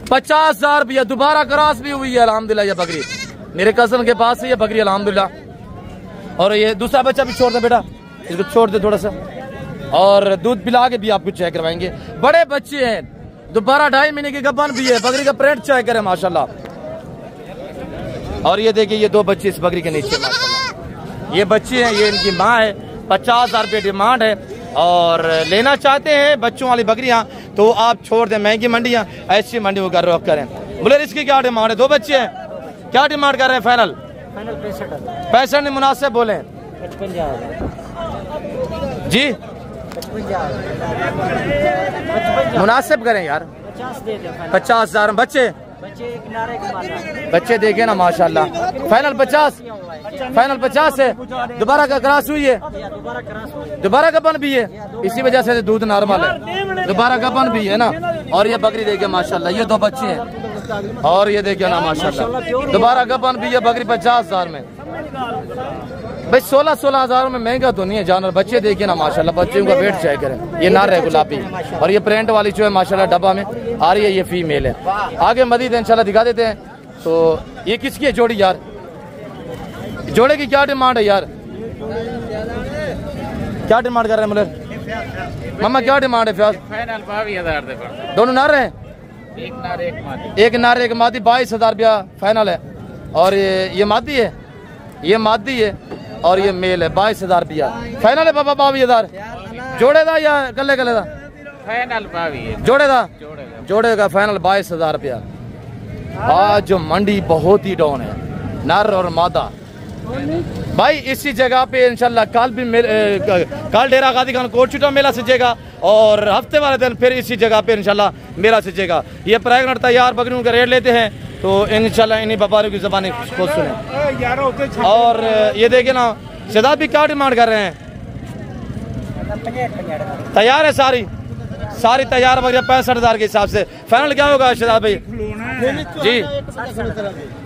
50,000 रुपया। दोबारा क्रॉस भी हुई है अल्हम्दुलिल्लाह। ये बकरी मेरे कजन के पास है ये बकरी अल्हम्दुलिल्लाह। और ये दूसरा बच्चा भी छोड़ दे बेटा, इसको छोड़ दे थोड़ा सा। और दूध पिला के भी आपको चेक करवाएंगे। बड़े बच्चे हैं, दोबारा 2.5 महीने की गबन भी है। बकरी का प्रिंट चेक करें माशाल्लाह। और ये देखिए ये 2 बच्चे इस बकरी के नीचे माशाल्लाह। ये बच्चे हैं, ये इनकी माँ है। 50,000 रुपये डिमांड है। और लेना चाहते हैं बच्चों वाली बकरियां तो आप छोड़ दें महंगी मंडियां, ऐसी मंडी को रोक करें। बोले इसकी क्या डिमांड है? 2 बच्चे हैं, क्या डिमांड कर रहे हैं? फाइनल 65 नहीं मुनासिब बोले जी। 55 मुनासिब करें यार। 50,000 बच्चे देखे ना माशाल्लाह। फाइनल 50। फाइनल 50 है। दोबारा का क्रॉस हुई है, दोबारा गबन भी है, इसी वजह से दूध नॉर्मल है। दोबारा गबन भी है ना। और ये बकरी देखिए माशाल्लाह, ये 2 बच्चे हैं। और ये देखिए ना माशाल्लाह दोबारा गबन भी है। बकरी 50,000 में। भाई 16,000 में महंगा तो नहीं है जानवर। बच्चे देखिए ना माशाल्लाह, बच्चों का वेट चेक करें। ये नार है गुलाबी। और ये प्रिंट वाली जो है माशाल्लाह डब्बा में आ रही है, ये फीमेल है। आगे मजीद इंशाल्लाह दिखा देते हैं। तो ये किसकी है जोड़ी यार? जोड़े की क्या डिमांड है यार? क्या डिमांड कर रहे हैं मुझे मामा? क्या डिमांड है? फिर फाइनल 22,000 दोनों नार हैं? एक नार एक मादी। 22,000 रुपया फाइनल है। और ये मादी है, ये मादी है और ये मेल है। 22,000 रुपया फाइनल है बाबा। 22,000 जोड़े दा या कल्ले कल्ले दा? फाइनल 22 जोड़े दा। जोड़े का फाइनल 22,000 रुपया। आज जो मंडी बहुत ही डाउन है, नर और मादा। भाई इसी जगह पे इंशाल्लाह कल डेरा गादी खान कोट छुटा मेला सजेगा और हफ्ते वाले दिन फिर इसी जगह पे इंशाल्लाह मेला सजेगा। ये प्रेगनेंट तैयार बकरियों का रेट लेते हैं तो इंशाल्लाह इन्हीं व्यापारियों की ज़बानी को सुने। और ये देखिए ना शहजाद भी क्या डिमांड कर रहे हैं? तैयार है सारी तैयार बकरियां 65,000 के हिसाब से। फाइनल क्या होगा शहजाद भाई?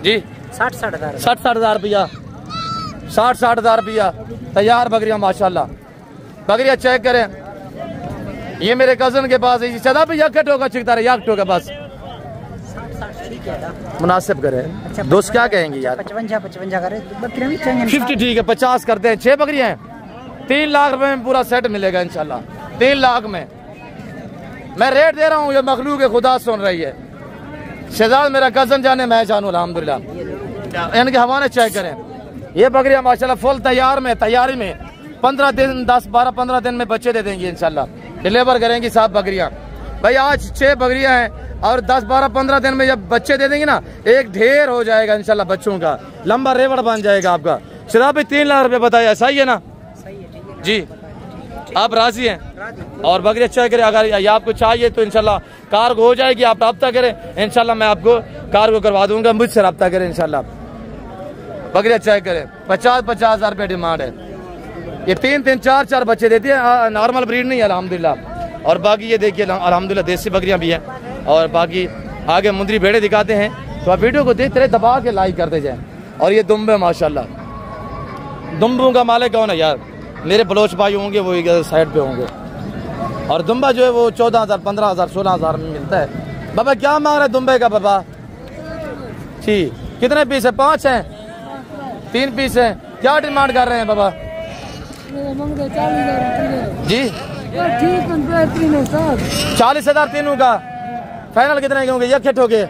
जी 60,000 रुपया। 60,000 रुपया तैयार बकरियां माशाल्लाह। बकरियां चेक करें। ये मेरे कजन के पास है। शहजाद भाई यकट होगा चिकता है, यकट होगा बस मुनासिब करे। अच्छा, दोस्त क्या कहेंगे यार? 55 करे। 50 ठीक है, 50 करते हैं। 6 बकरियां हैं। 3 लाख रुपए में पूरा सेट मिलेगा इंशाल्लाह। 3 लाख में मैं रेट दे रहा हूँ। ये मखलूक है, खुदा सुन रही है। शहजाद मेरा कजन जाने, मैं जानू अल्हम्दुलिल्लाह। इनके हवाले चेक करें। ये बकरियां माशाल्लाह फुल तैयारी में 15 दिन 10-12-15 दिन में बच्चे दे देंगी इंशाल्लाह। डिलीवर करेंगी 7 बकरियां। भाई आज 6 बकरियां हैं और 10-12-15 दिन में जब बच्चे दे देंगे ना एक ढेर हो जाएगा इंशाल्लाह बच्चों का। लंबा रेवड़ बन जाएगा आपका। शहजाद भाई 3 लाख रुपए बताया, सही है ना? जी आप राजी हैं? और बकरियां चेक करें। अगर आपको चाहिए तो इंशाल्लाह कार्गो हो जाएगी। आप रब्ता करें इंशाल्लाह, मैं आपको कार्गो करवा दूंगा। मुझसे रब्ता करें इंशाल्लाह। बकरियां चेक करें। 50,000 रुपये डिमांड है। ये 3-3 4-4 बच्चे देती है। नॉर्मल ब्रीड नहीं है अल्हम्दुलिल्लाह। और बाकी ये देखिए अल्हम्दुलिल्लाह देसी बकरियां भी हैं। और बाकी आगे मुंदरी भेड़े दिखाते हैं तो आप वीडियो को देखते रहे, दबा के लाइक करते जाएं। और ये दुम्बे माशाल्लाह, दुम्बों का मालिक कौन है यार? मेरे बलोच भाई होंगे, वो इधर साइड पे होंगे। और दुम्बा जो है वो 14,000, 15,000, 16,000 में मिलता है। बाबा क्या मांग रहे हैं दुम्बे का बाबा? ठीक, कितने पीस है? 5 हैं, 3 पीस हैं। क्या डिमांड कर रहे हैं बाबा जी? 40,000 तीनों का। फाइनल कितने के होंगे? यह हो गए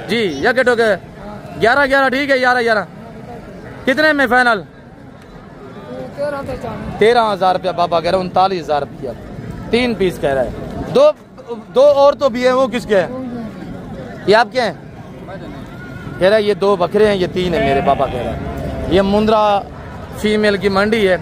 जी, यह हो गए 11-11। ठीक है, 11-11 कितने में फाइनल? 13,000 रुपया बाबा कह रहे हैं। 39,000 रुपया 3 पीस कह रहा है। दो और तो भी है, वो किसके हैं? ये आपके हैं? कह रहा है ये 2 बकरे हैं, ये 3 है मेरे पापा कह रहा है। ये मुंद्रा फीमेल की मंडी है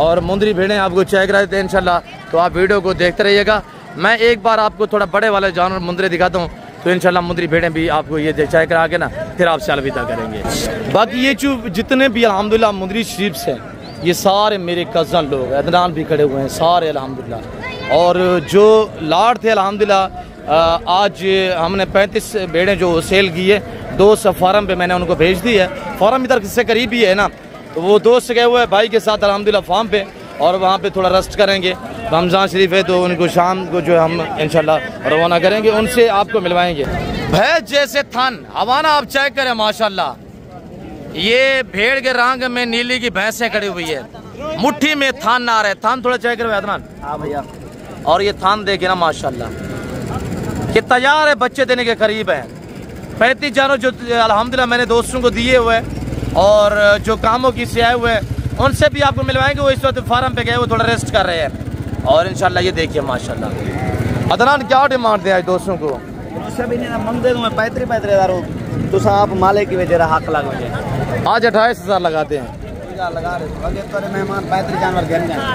और मुंद्री भेड़ें आपको चेक करा देते हैं इंशाल्लाह। तो आप वीडियो को देखते रहिएगा। मैं एक बार आपको थोड़ा बड़े वाले जानवर मुंद्रे दिखाता हूँ, तो इंशाल्लाह मुंद्री भेड़ें भी आपको ये चेक करा के ना फिर आपसे अलविदा करेंगे। बाकी ये जितने भी अल्हम्दुलिल्लाह मुंद्री शीप हैं, ये सारे मेरे कज़न लोग, अदनान भी खड़े हुए हैं सारे अल्हम्दुलिल्लाह। और जो लाड थे अल्हम्दुलिल्लाह, आज हमने 35 भेड़ें जो सेल की है, 2 फार्म पे मैंने उनको भेज दी है। फार्म इधर से करीब ही है ना, तो वो दोस्त गए हुए हैं भाई के साथ अल्हम्दुलिल्लाह फार्म पे, और वहाँ पे थोड़ा रेस्ट करेंगे। रमज़ान शरीफ है तो उनको शाम को जो हम इंशाल्लाह रवाना करेंगे, उनसे आपको मिलवाएंगे। भैंस जैसे थन हवाना आप चेक करें माशाल्लाह। ये भेड़ के रंग में नीली की भैंसें खड़ी हुई है, मुट्ठी में थान आ रहे। थान थोड़ा चेक करो अदनान। हाँ भैया, और ये थान देखे ना माशाल्लाह कि तैयार है, बच्चे देने के करीब है। 35 जानवर जो अल्हम्दुलिल्लाह मैंने दोस्तों को दिए हुए और जो कामों की से आए हुए हैं, उनसे भी आपको मिलवाएंगे। वो इस वक्त फार्म पे गए, वो थोड़ा रेस्ट कर रहे हैं। और इंशाल्लाह ये देखिए माशाल्लाह। अदनान क्या डिमांड दिया है दोस्तों को? तो आप माले की वजह हक लग आज 28,000 लगाते हैं।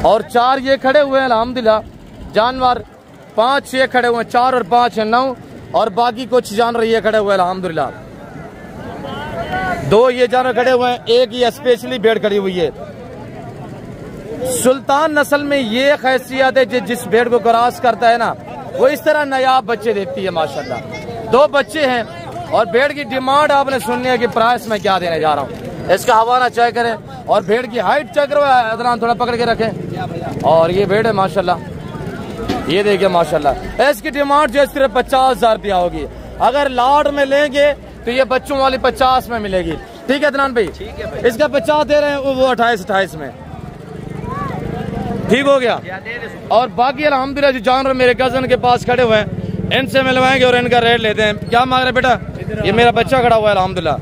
और 4 ये खड़े हुए हैं अल्हम्दुलिल्लाह जानवर। 5 ये खड़े हुए हैं, 4 और 5 है 9, और बाकी कुछ जानवर ये खड़े हुए हैं अल्हम्दुलिल्लाह। 2 ये जानवर खड़े हुए हैं, एक ये स्पेशली भेड़ खड़ी हुई है। सुल्तान नस्ल में ये खैसियत है, जिस भेड़ को क्रॉस करता है ना, वो इस तरह नायाब बच्चे देती है माशाल्लाह। 2 बच्चे हैं और भेड़ की डिमांड आपने सुननी है कि प्राइस में क्या देने जा रहा हूँ। इसका हवाना चेक करें और भेड़ की हाइट चेक करो। अदनान थोड़ा पकड़ के रखें। और ये भेड़ है माशाल्लाह, ये देखिए माशाल्लाह। इसकी डिमांड जो सिर्फ 50,000 रुपया होगी। अगर लाड में लेंगे तो ये बच्चों वाली 50 में मिलेगी। ठीक है अदनान भाई? ठीक है भाई। इसका 50 दे रहे हैं, वो 28 में। ठीक हो गया। और बाकी अल्हम्दुलिल्लाह जो जानवर मेरे कजन के पास खड़े हुए हैं, इनसे मिलवाएंगे और इनका रेट लेते हैं। क्या मांग रहे बेटा? ये मेरा बच्चा खड़ा हुआ है अल्हम्दुलिल्लाह।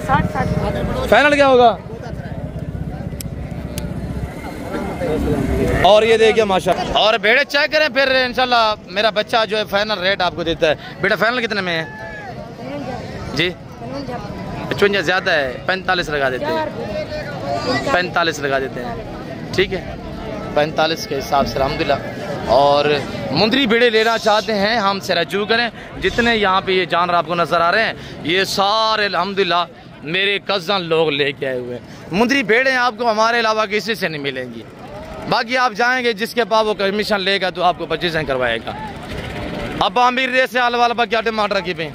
60 फाइनल क्या होगा? और ये देखिए माशाल्लाह। और भेड़े चेक करें फिर इंशाल्लाह मेरा बच्चा जो है फाइनल रेट आपको देता है। बेटा फाइनल कितने में है जी? 55 ज्यादा है, 45 लगा देते हैं। 45 लगा देते हैं, ठीक है 45 के हिसाब से अल्हम्दुलिल्लाह। और मुंद्री भेड़े लेना चाहते हैं हमसे रजू करें। जितने यहाँ पे ये जानवर आपको नजर आ रहे हैं, ये सारे अल्हम्दुलिल्लाह मेरे कज़न लोग लेके आए हुए हैं। मुंद्री भेड़े आपको हमारे अलावा किसी से नहीं मिलेंगी। बाकी आप जाएंगे जिसके पास वो कमीशन लेगा तो आपको 25 करवाएगा। अब आमिर रे से आल वाला क्या डिमांड रखी पे?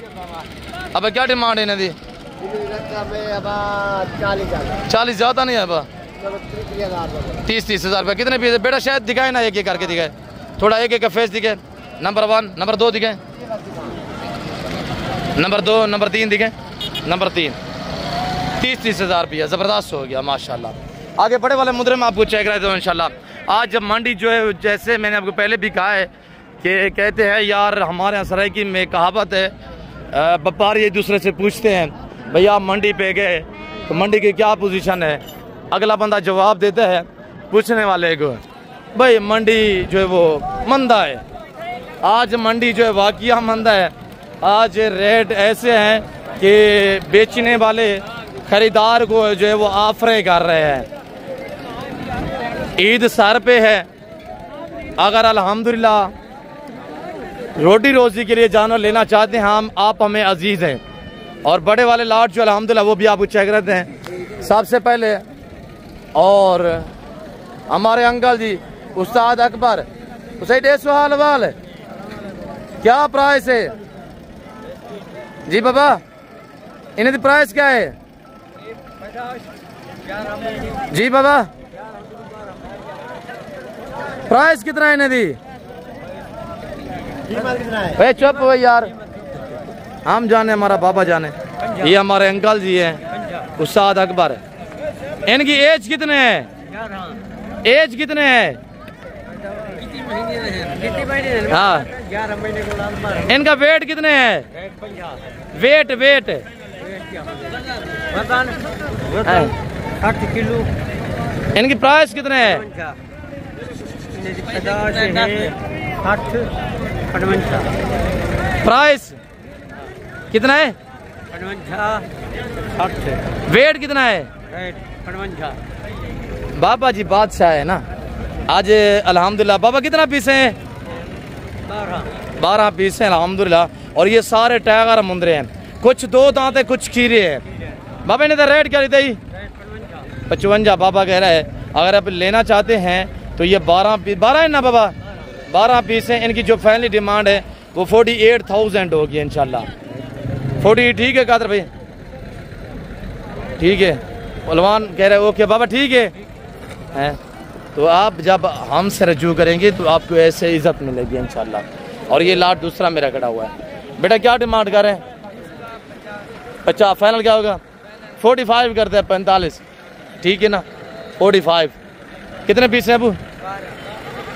अब क्या डिमांड है इन्हें? 40 ज्यादा नहीं है अब? 30,000 रुपये। कितने पीस? बेटा शायद दिखाए ना, एक एक करके दिखाए, थोड़ा एक एक का फेस दिखाए। नंबर 1, नंबर 2 दिखाए, नंबर 2, नंबर 3 दिखाए, नंबर 3। 30,000 रुपया ज़बरदस्त हो गया माशाल्लाह। आगे बड़े वाले मुद्रे में आपको चेक रहते हो इंशाल्लाह। आज जब मंडी जो है, जैसे मैंने आपको पहले भी कहा है कि कहते हैं यार हमारे यहाँ सराइकी में कहावत है, व्यापारी एक दूसरे से पूछते हैं भैया आप मंडी पे गए तो मंडी की क्या पोजीशन है। अगला बंदा जवाब देता है पूछने वाले को, भाई मंडी जो है वो मंदा है। आज मंडी जो है वाकया मंदा है। आज रेट ऐसे हैं कि बेचने वाले खरीदार को जो है वो ऑफरें कर रहे हैं। ईद सर पे है, अगर अल्हम्दुलिल्लाह रोटी रोजी के लिए जानवर लेना चाहते हैं हम, आप हमें अजीज हैं। और बड़े वाले लाट जो अल्हम्दुलिल्लाह वो भी आपको चेक रहते हैं सबसे पहले। और हमारे अंकल जी उस्ताद अकबर उसे 150 वाल क्या प्राइस है जी बाबा? इन्हें तो प्राइस क्या है जी बाबा? प्राइस कितना है इन्हें दी? भाई चुप हो यार, हम जाने, हमारा बाबा जाने। ये हमारे अंकल जी हैं, उस्ताद अकबर। इनकी एज कितने है? एज कितने है? हाँ, 11 महीने के बाद इनका वेट कितने है? Weight weight 8 kilo. इनकी प्राइस कितने है? 58 प्राइस कितना है? 60 वेट कितना है? 58 बाबा जी बादशाह है ना आज अल्हम्दुलिल्लाह। बाबा कितना पीस हैं? 12 पीस हैं अल्हम्दुलिल्लाह। और ये सारे टाइगर मुंदरे हैं, कुछ 2 दांत है, कुछ खीरे हैं। बाबा ने तो रेट क्या दी? 55 बाबा कह रहा है। अगर आप लेना चाहते हैं तो ये 12 है ना बाबा, 12 पीस हैं। इनकी जो फाइनली डिमांड है वो 48,000 होगी इंशाल्लाह। 40 ठीक है कादर भाई? ठीक है। पहलवान कह रहे ओके बाबा ठीक है। तो आप जब हमसे रजू करेंगे तो आपको ऐसे इज्जत मिलेगी इंशाल्लाह। और ये लाट दूसरा मेरा खड़ा हुआ है। बेटा क्या डिमांड कर रहे हैं? 50 फाइनल क्या होगा? 45 करते हैं, 45 ठीक है ना? 45 कितने पीस हैं अबू?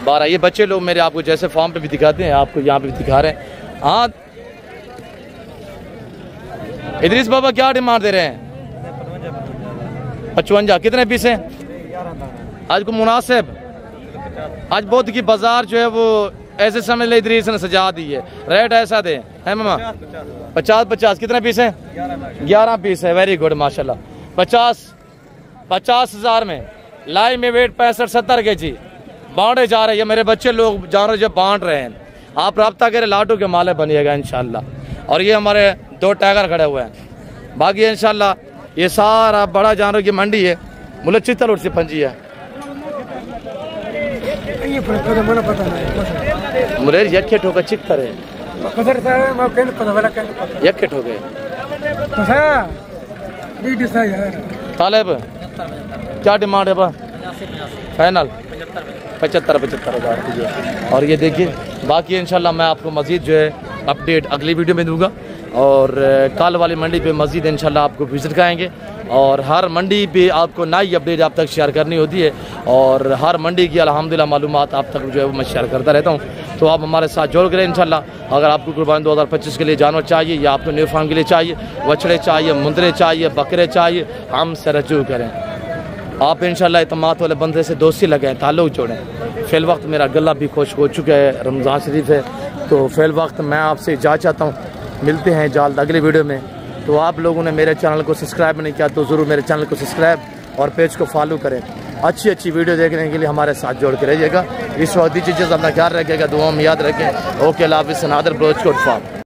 12। ये बच्चे लोग मेरे आपको जैसे फॉर्म पे भी दिखाते हैं, आपको यहाँ पे भी दिखा रहे हैं। हाँ इदरीस बाबा क्या डिमांड दे रहे हैं? 55 कितने पीस हैं? आज को मुनासिब, आज बुध की बाजार जो है वो ऐसे समझ ले इदरीस ने सजा दी है। रेट ऐसा दे है मामा? 50 कितने पीस हैं? 11 पीस है। वेरी गुड माशाल्लाह। 50,000 में लाई में वेट 65-70 के जी बांटे जा रहे हैं। मेरे बच्चे लोग जानवर जो बांट रहे हैं, आप रब्ता करें, लाटू के माले बनिएगा इंशाल्लाह। और ये हमारे 2 टाइगर खड़े हुए हैं। बाकी इंशाल्लाह ये सारा बड़ा जानवर की मंडी है, मुझे चित्तल उठ से पंजी है। मुझे यक्के ठोका चित्तर है, यक्के ठोके तालेब क्या डिमांड है? फाइनल 75,000। और ये देखिए बाकी इंशाल्लाह मैं आपको मज़ीद जो है अपडेट अगली वीडियो में दूंगा। और कल वाली मंडी पे मज़ीद इंशाल्लाह आपको विज़िट कराएंगे। और हर मंडी पे आपको नई अपडेट आप तक शेयर करनी होती है। और हर मंडी की अल्हम्दुलिल्लाह मालूमात आप तक जो है वो मैं शेयर करता रहता हूँ। तो आप हमारे साथ जोड़ करें इंशाल्लाह। अगर आपको कुर्बानी 2025 के लिए जानवर चाहिए या आपको न्यू फार्म के लिए चाहिए, बछड़े चाहिए, मुंदरे चाहिए, बकरे चाहिए, हमसे रजू करें। आप इंशाल्लाह इतमाद वाले बंदे से दोस्ती लगाएं, ताल्लुक़ जोड़ें। फ़िल वक्त मेरा गला भी खुश हो चुका है, रमज़ान शरीफ है। तो फ़िल वक्त मैं आपसे इजाज़त चाहता हूँ, मिलते हैं जल्द अगले वीडियो में। तो आप लोगों ने मेरे चैनल को सब्सक्राइब नहीं किया तो ज़रूर मेरे चैनल को सब्सक्राइब और पेज को फॉलो करें। अच्छी वीडियो देखने के लिए हमारे साथ जोड़ के रहिएगा। इस वक्त दीजिए अपना ख्याल रखिएगा, दुआ में याद रखें। ओके, अल्लाह हाफ़िज़। नादर ब्लोच कोट फार्म।